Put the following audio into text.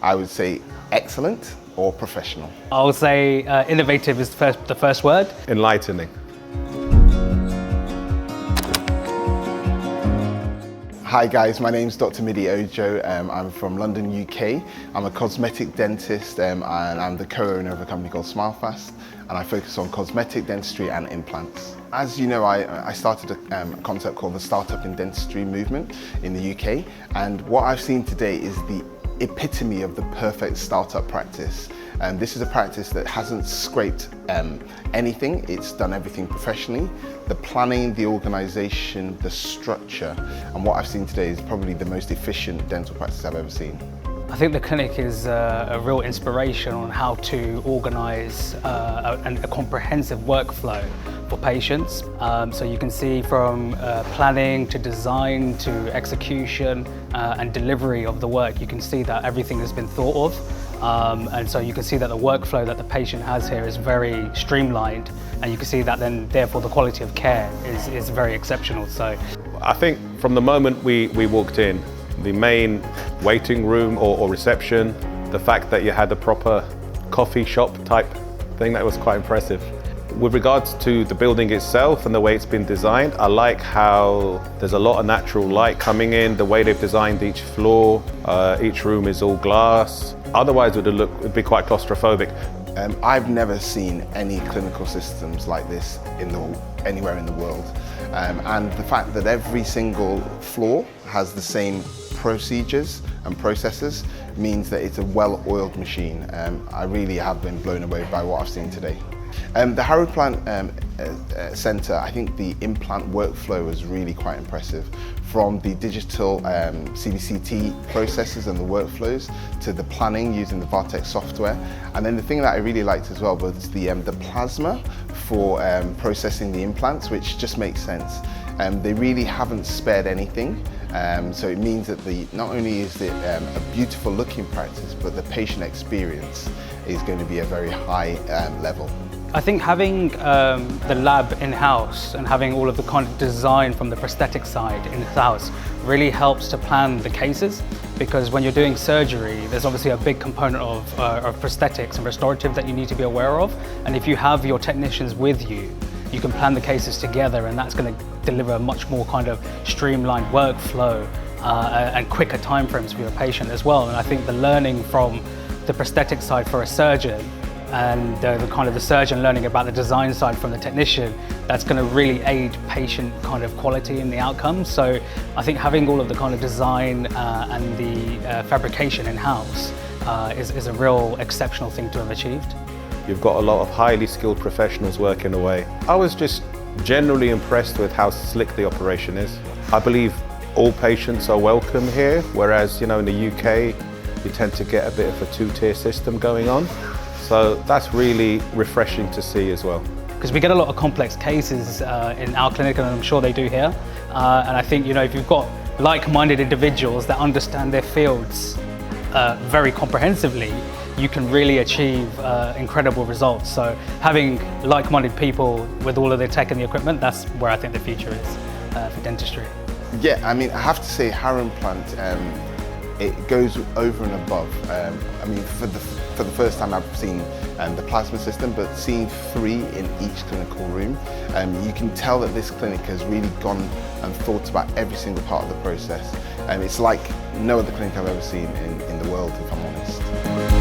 I would say excellent or professional. I'll say innovative is the first word. Enlightening. Hi guys, my name's Dr. Midi Ojo. I'm from London, UK. I'm a cosmetic dentist and I'm the co-owner of a company called SmileFast, and I focus on cosmetic dentistry and implants. As you know, I started a concept called the Startup in Dentistry movement in the UK, and what I've seen today is the epitome of the perfect startup practice. This is a practice that hasn't scraped anything. It's done everything professionally. The planning, the organisation, the structure, and what I've seen today is probably the most efficient dental practice I've ever seen. I think the clinic is a real inspiration on how to organise a comprehensive workflow for patients. So you can see from planning to design to execution and delivery of the work, you can see that everything has been thought of. And so you can see that the workflow that the patient has here is very streamlined, and you can see that then therefore the quality of care is very exceptional. So I think from the moment we walked in, the main waiting room or reception, the fact that you had a proper coffee shop type thing, that was quite impressive. With regards to the building itself and the way it's been designed, I like how there's a lot of natural light coming in, the way they've designed each floor, each room is all glass. Otherwise it'd be quite claustrophobic. I've never seen any clinical systems like this anywhere in the world. And the fact that every single floor has the same procedures and processes means that it's a well-oiled machine. I really have been blown away by what I've seen today. The Haruplante Centre, I think the implant workflow was really quite impressive. From the digital CBCT processes and the workflows to the planning using the Vartex software. And then the thing that I really liked as well was the plasma for processing the implants, which just makes sense. They really haven't spared anything. So it means that not only is it a beautiful looking practice, but the patient experience is going to be a very high level. I think having the lab in-house and having all of the kind of design from the prosthetic side in-house really helps to plan the cases, because when you're doing surgery, there's obviously a big component of prosthetics and restorative that you need to be aware of. And if you have your technicians with you, you can plan the cases together, and that's going to deliver a much more kind of streamlined workflow and quicker timeframes for your patient as well. And I think the learning from the prosthetic side for a surgeon and the surgeon learning about the design side from the technician, that's going to really aid patient kind of quality in the outcomes. So I think having all of the kind of design and the fabrication in-house is a real exceptional thing to have achieved. You've got a lot of highly skilled professionals working away. I was just generally impressed with how slick the operation is. I believe all patients are welcome here, whereas in the UK you tend to get a bit of a two-tier system going on. So that's really refreshing to see as well. Because we get a lot of complex cases in our clinic, and I'm sure they do here. And I think if you've got like-minded individuals that understand their fields very comprehensively, you can really achieve incredible results. So having like-minded people with all of their tech and the equipment, that's where I think the future is for dentistry. Yeah, I mean, I have to say Haruplante, it goes over and above. I mean, for the first time I've seen the plasma system, but seeing 3 in each clinical room, you can tell that this clinic has really gone and thought about every single part of the process. It's like no other clinic I've ever seen in the world, if I'm honest.